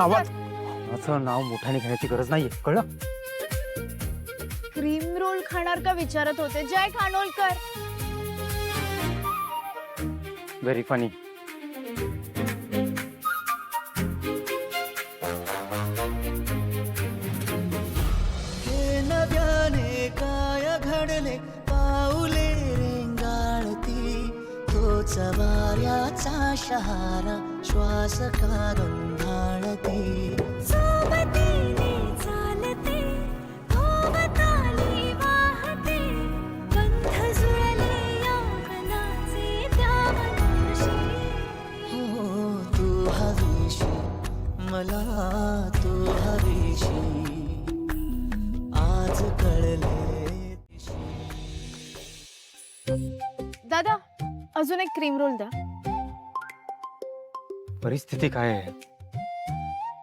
आवाज असं नाव मोठ्याने घेण्याची गरज नाहीये, कळलं? क्रीम रोल खाणार का विचारत होते जय खानोलकर. Very funny. नद्याने काय घडले पाऊले रेंगाळती तोच वाऱ्याचा शहारा श्वास का रुंधाळती सोबतीने चालते भोवताली वाहते गंध जुळले या मनाचे त्या मनाशी हो तू हवीशी मला तू हवीशी आज कळले. दादा अजून एक क्रीम रोल द्या. परिस्थिती काय आहे?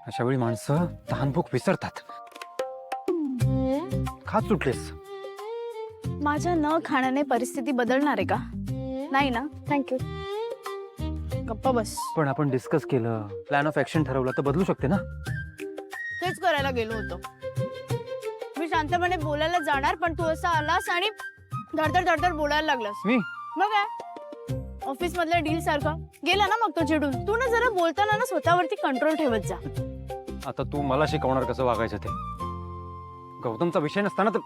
अशा वेळी माणसं तहानभूक विसरतात. खा सुटलेस. माझ्या न खाण्याने परिस्थिती बदलणार आहे का? नाही ना. थँक्यू. गप्पा बस. पण आपण डिस्कस केलं, प्लॅन ऑफ ऍक्शन ठरवलं तर बदलू शकते ना. तेच करायला गेलो होतो. मी शांतपणे बोलायला जाणार पण तू असा आलास आणि धडधड धडधड बोलायला लागलास. मी मग काय ऑफिस मधल्या डील सारखं गेला ना मग तो चिडून. तू ना जरा बोलताना ना स्वतःवरती कंट्रोल ठेवत जा. आता तू मला शिकवणार कसं वागायचं ते. गौतमचा विषय नसताना तर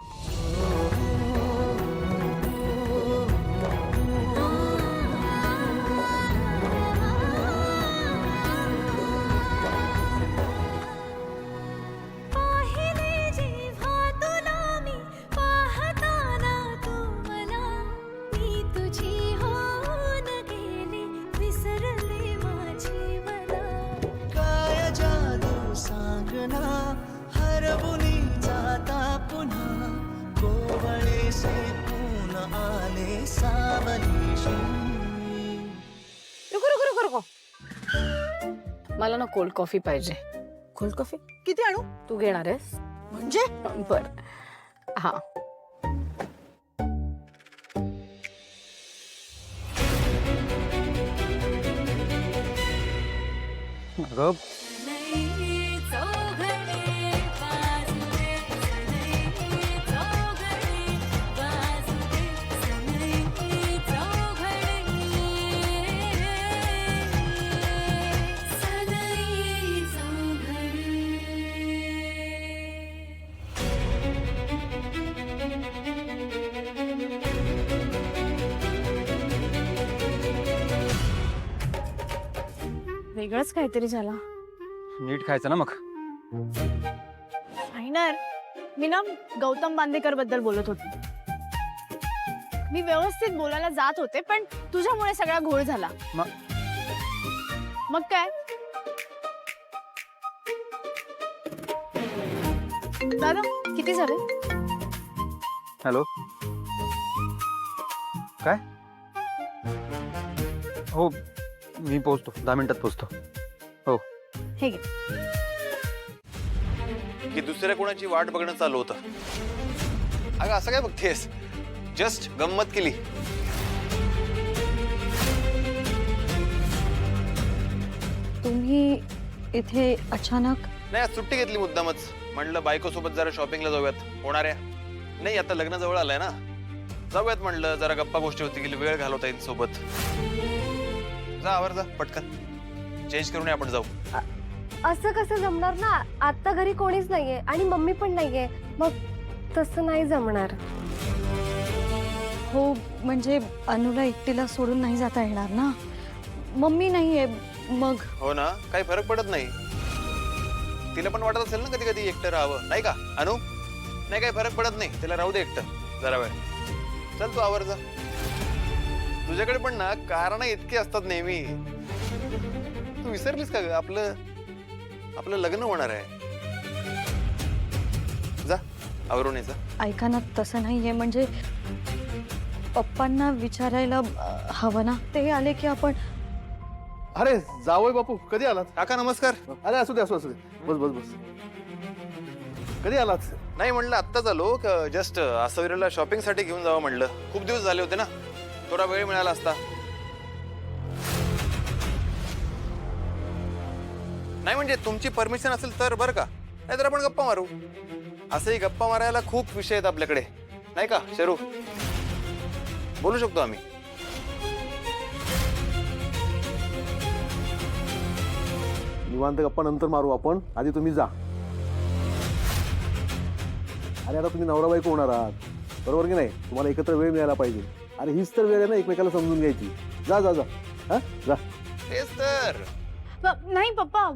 हरवुनी जाता पुन्हा कोवळे से पून आले सावलीशी. रुको रुको रुको रुको. मला ना कोल्ड कॉफी पाहिजे. कोल्ड कॉफी किती आणू? तू घेणार आहेस म्हणजे बर. हा अगं वेगळंच काहीतरी झाला. नीट खायचं ना मग. फायनर मी ना गौतम बांदेकर बद्दल बोलत होते. मी व्यवस्थित बोलायला जात होते पण तुझ्यामुळे सगळा घोळ झाला. मग काय दादा किती झाले? हॅलो काय? हो मी पोहोचतो, 10 मिनिटात पोहोचतो. हो हे घे. की दुसऱ्या कोणाची वाट बघणं चालू होतं. अगं असं काय बघतेस? जस्ट गंमत केली. तुम्ही इथे अचानक? नाही आज सुट्टी घेतली मुद्दामच. म्हणलं बायको सोबत जरा शॉपिंगला जाऊयात. होणाऱ्या नाही आता लग्न जवळ आलंय ना, जाऊयात म्हणलं. जरा गप्पा गोष्टी होती गेली, वेळ घालवता येईल सोबत. जा आवर जा पटकन, चेंज करून आपण जाऊ. असं कसं जमणार ना, आता घरी कोणीच नाहीये आणि मम्मी पण नाहीये. मग तसं नाही जमणार. हो म्हणजे अनुला एकटीला सोडून नाही जाता येणार ना. मम्मी नाहीये मग. हो ना, काही फरक पडत नाही. तिला पण वाटत असेल ना कधी कधी एकटं राहावं, नाही का अनु? नाही काही फरक पडत नाही, तिला राहू दे एकटं जरा वेळ. चल तू आवर जा. तुझ्याकडे पण ना कारण इतके असतात नेहमी. तू विसरलीस का ग? आपलं लग्न होणार आहे. जा आवरून ये. ऐका ना तसं नाहीये, म्हणजे पप्पांना विचारायला हवं ना. ते आले की आपण. अरे जावई बापू कधी आलात? काका नमस्कार. अरे असू दे असू दे, बस बस बस. कधी आलात? नाही म्हणलं आत्ताच आलो. जस्ट आसवीला शॉपिंग साठी घेऊन जावं म्हणलं. खूप दिवस झाले होते ना, थोडा वेळ मिळाला असता. नाही म्हणजे तुमची परमिशन असेल तर बरं का, नाहीतर आपण गप्पा मारू. असंही गप्पा मारायला खूप विषय आहेत आपल्याकडे, नाही का शरू? बोलू शकतो आम्ही. निवांत गप्पा नंतर मारू आपण, आधी तुम्ही जा. अरे आता तुम्ही नवरा बायको होणार आहात, बरोबर की नाही? तुम्हाला एकत्र वेळ मिळायला पाहिजे. अरे हीच तर वेळ आहे ना एकमेकाला समजून घ्यायची. जा जा जा, हा जा. तेच तर. नाही पप्पा,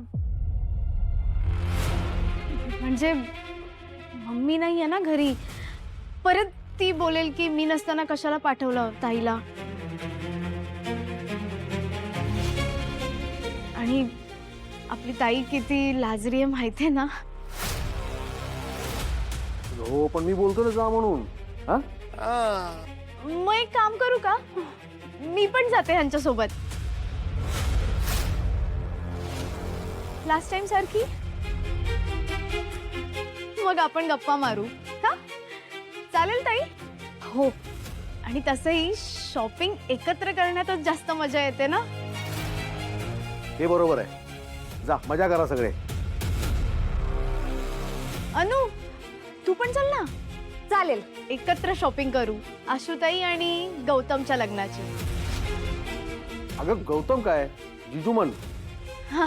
म्हणजे मम्मी नाहीये ना घरी. परत ती बोलेल की मी नसताना कशाला पाठवलं ताईला. आणि आपली ताई किती लाजरी आहे माहितीये ना. हो पण मी बोलतो ना जा म्हणून. हा हा. मग एक काम करू का, मी पण जाते ह्यांच्यासोबत लास्ट टाइम सारखी. मग आपण गप्पा मारू. हा चालेल ताई? हो. आणि तसंही शॉपिंग एकत्र करण्यातच जास्त मजा येते ना. हे बरोबर आहे. जा मजा करा सगळे. अनु तू पण चल ना. चालेल. एकत्र शॉपिंग करू आशुताई आणि गौतमच्या लग्नाची. अगं गौतम काय, जिजू म्हण. हा